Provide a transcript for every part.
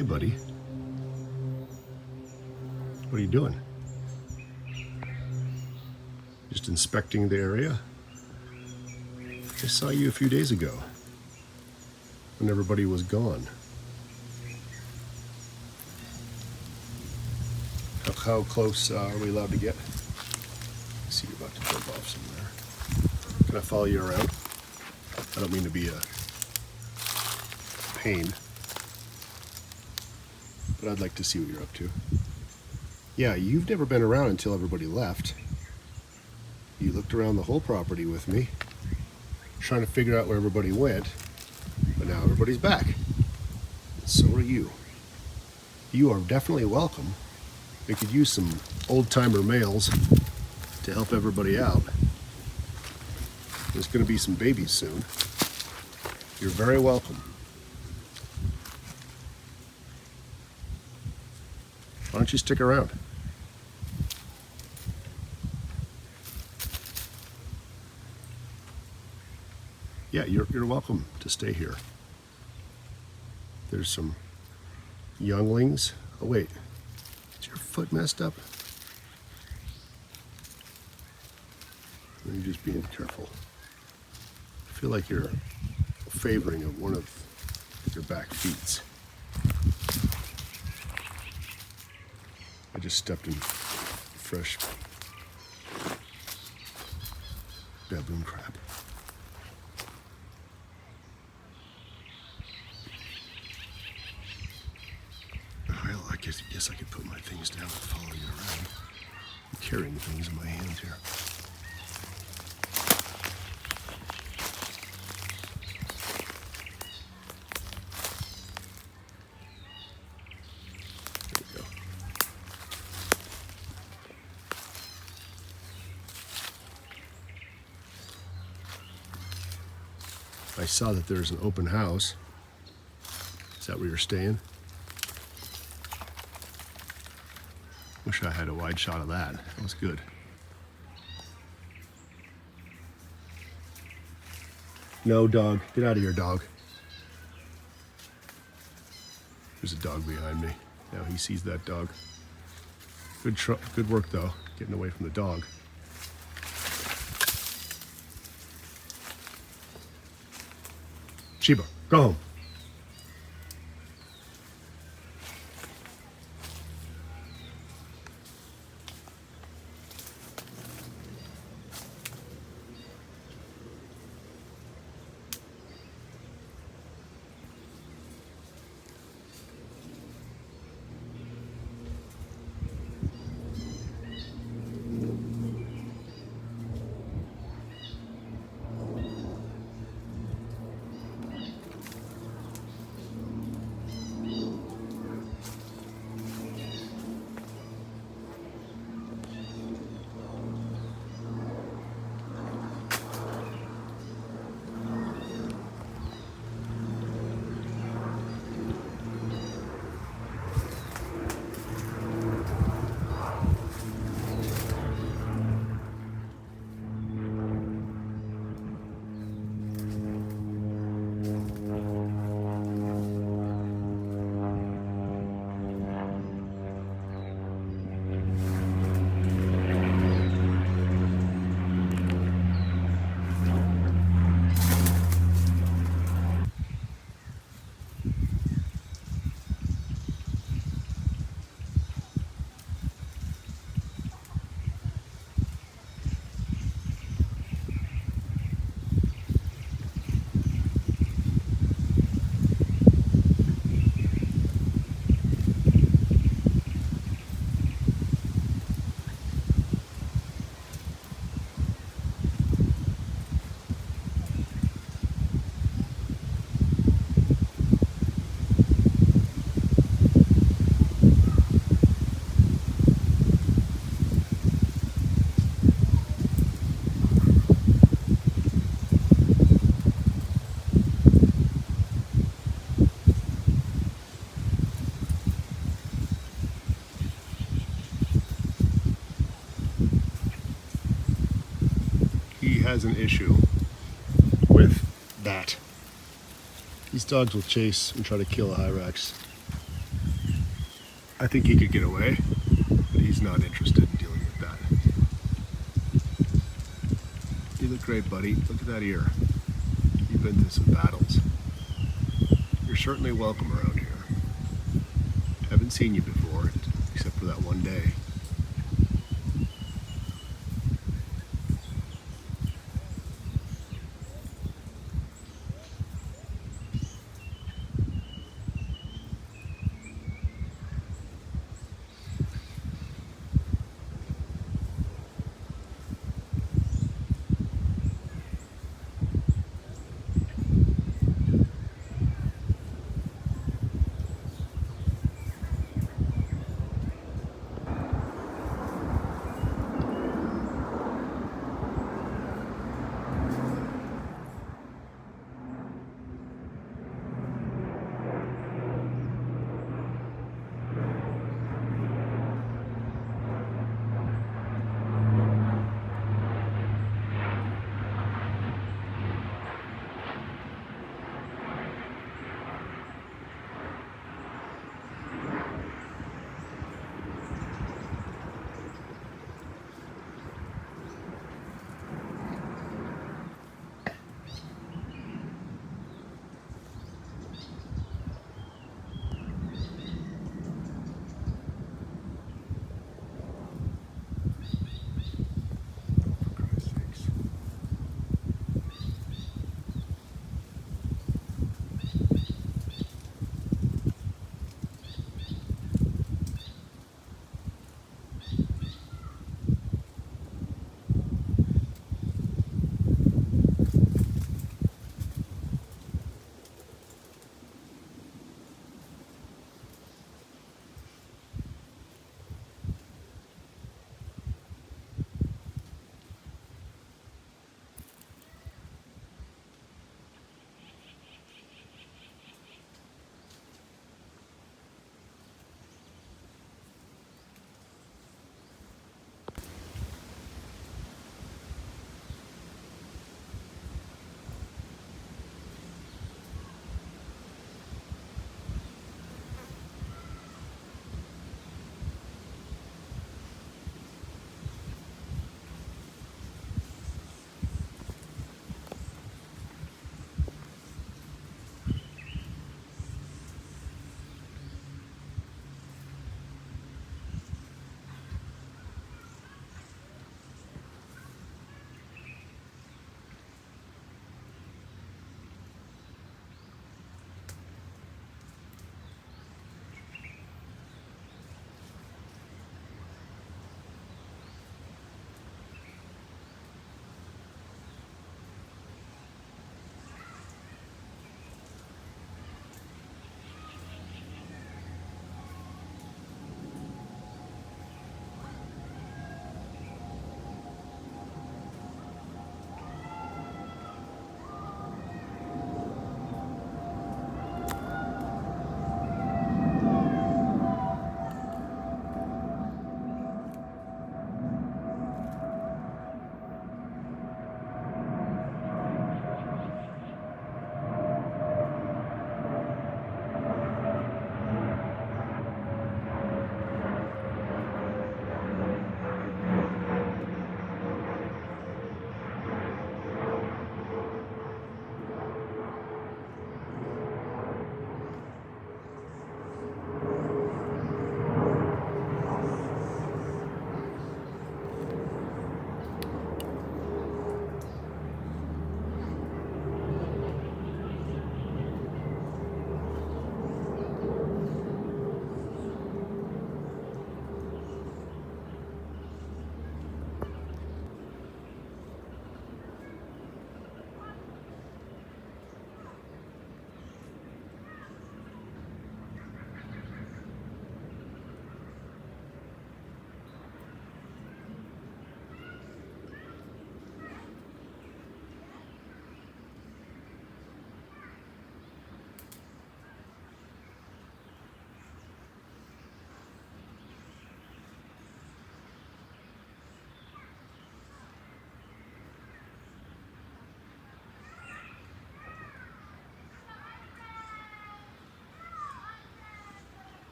Hey, buddy. What are you doing? Just inspecting the area? I saw you a few days ago when everybody was gone. How close are we allowed to get? I see you're about to jump off somewhere. Can I follow you around? I don't mean to be a pain, but I'd like to see what you're up to. Yeah, you've never been around until everybody left. You looked around the whole property with me, trying to figure out where everybody went, but now everybody's back. And so are you. You are definitely welcome. We could use some old-timer males to help everybody out. There's going to be some babies soon. You're very welcome. Why don't you stick around? Yeah, you're welcome to stay here. There's some younglings. Oh wait, is your foot messed up? You're just being careful. I feel like you're favoring of one of your back feet. I just stepped in fresh baboon crap. Well, I guess I could put my things down and follow you around. I'm carrying things in my hands here. I saw that there's an open house. Is that where you're staying? Wish I had a wide shot of that. That was good. No, dog. Get out of here, dog. There's a dog behind me. Now he sees that dog. Good work, though, getting away from the dog. Sheba, go home. He has an issue with that. These dogs will chase and try to kill a Hyrax I think he could get away, but he's not interested in dealing with that. You look great, buddy. Look at that ear. You've been through some battles. You're certainly welcome around here. Haven't seen you before, except for that one day.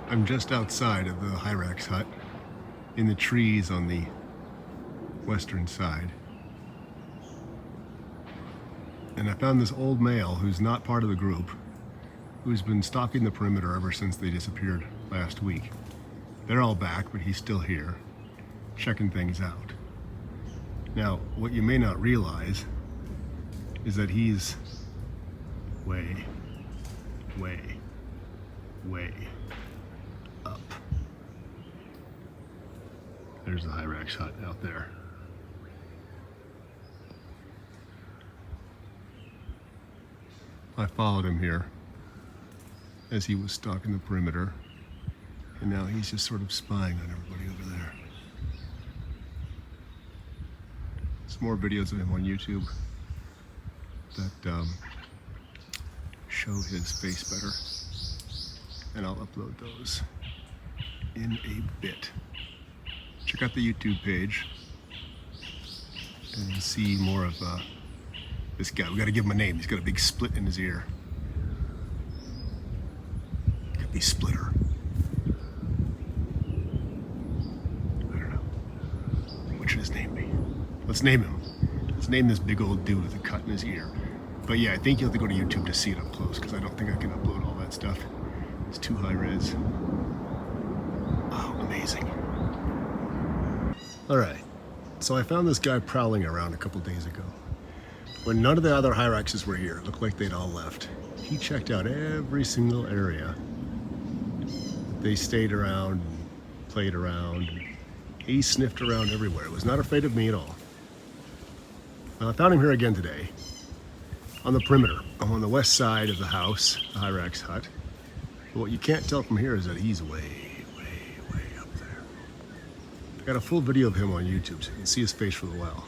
I'm just outside of the Hyrax Hut in the trees on the western side. And I found this old male who's not part of the group, who's been stalking the perimeter ever since they disappeared last week. They're all back, but he's still here, checking things out. Now, what you may not realize is that he's way up. There's the Hyrax Hut out there. I followed him here as he was stalking the perimeter, and now he's just sort of spying on everybody over there. Some more videos of him on YouTube that show his face better, and I'll upload those in a bit. Check out the YouTube page and see more of this guy. We gotta give him a name. He's got a big split in his ear. Could be Splitter. I don't know. What should his name be? Let's name him. Let's name this big old dude with a cut in his ear. But yeah, I think you'll have to go to YouTube to see it up close, because I don't think I can upload all that stuff. It's too high res. Oh, amazing. All right, so I found this guy prowling around a couple days ago. When none of the other Hyraxes were here, it looked like they'd all left. He checked out every single area. They stayed around, played around. He sniffed around everywhere. He was not afraid of me at all. Well, I found him here again today, on the perimeter. I'm on the west side of the house, the Hyrax Hut. But what you can't tell from here is that he's way up there. I got a full video of him on YouTube, so you can see his face really well.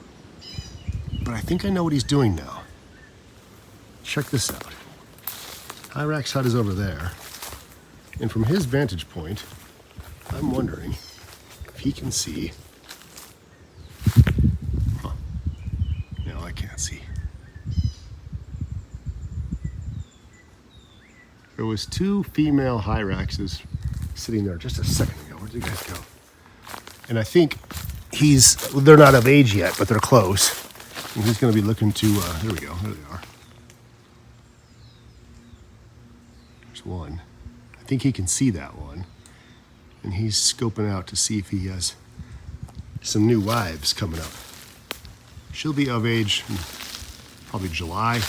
But I think I know what he's doing now. Check this out. Hyrax Hut is over there. And from his vantage point, I'm wondering if he can see. Huh. No, I can't see. There was 2 female Hyraxes sitting there just a second ago. Where'd you guys go? And I think they're not of age yet, but they're close. And he's going to be looking to, there we go, there they are. There's one. I think he can see that one. And he's scoping out to see if he has some new wives coming up. She'll be of age in probably July.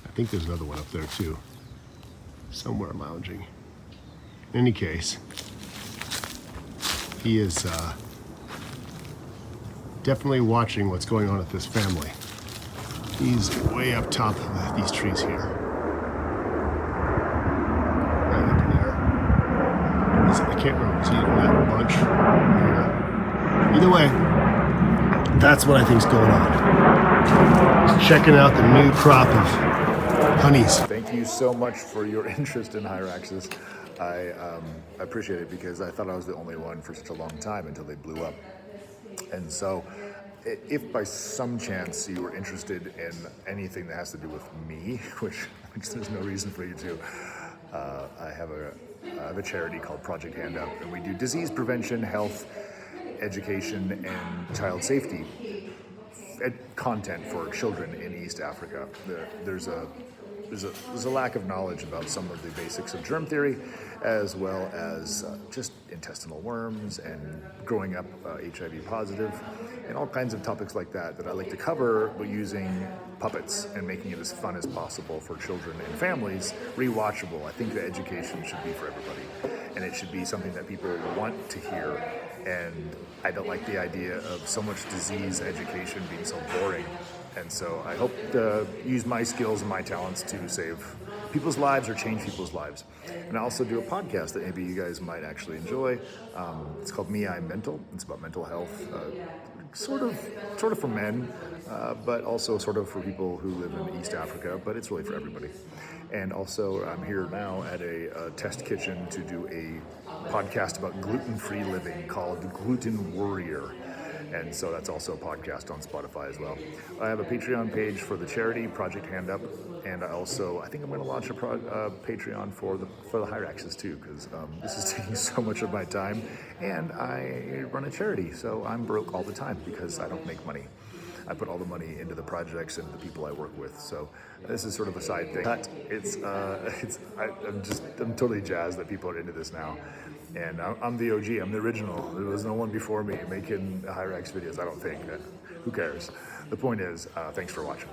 I think there's another one up there too, somewhere lounging. In any case, he is definitely watching what's going on with this family. He's way up top of these trees here. Right up in there. I can't remember, is he in that bunch here? Either way, that's what I think's going on. He's checking out the new crop of honeys. Thank you so much for your interest in Hyraxes. I appreciate it, because I thought I was the only one for such a long time until they blew up. And so if by some chance you were interested in anything that has to do with me, which there's no reason for you to, I have a charity called Project Handout, and we do disease prevention, health, education, and child safety content for children in East Africa. There's a lack of knowledge about some of the basics of germ theory, as well as just intestinal worms and growing up HIV positive, and all kinds of topics like that I like to cover by using puppets and making it as fun as possible for children and families, rewatchable. I think the education should be for everybody, and it should be something that people want to hear. And I don't like the idea of so much disease education being so boring. And so I hope to use my skills and my talents to save people's lives or change people's lives. And I also do a podcast that maybe you guys might actually enjoy. It's called Me, I'm Mental. It's about mental health, sort of for men, but also sort of for people who live in East Africa, but it's really for everybody. And also I'm here now at a test kitchen to do a podcast about gluten-free living called Gluten Warrior. And so that's also a podcast on Spotify as well. I have a Patreon page for the charity, Project Hand Up. And I think I'm going to launch a Patreon for the Hyraxes too, because this is taking so much of my time. And I run a charity, so I'm broke all the time because I don't make money. I put all the money into the projects and the people I work with. So this is sort of a side thing. But I'm totally jazzed that people are into this now. And I'm the OG, I'm the original. There was no one before me making Hyrax videos, I don't think. Who cares? The point is, thanks for watching.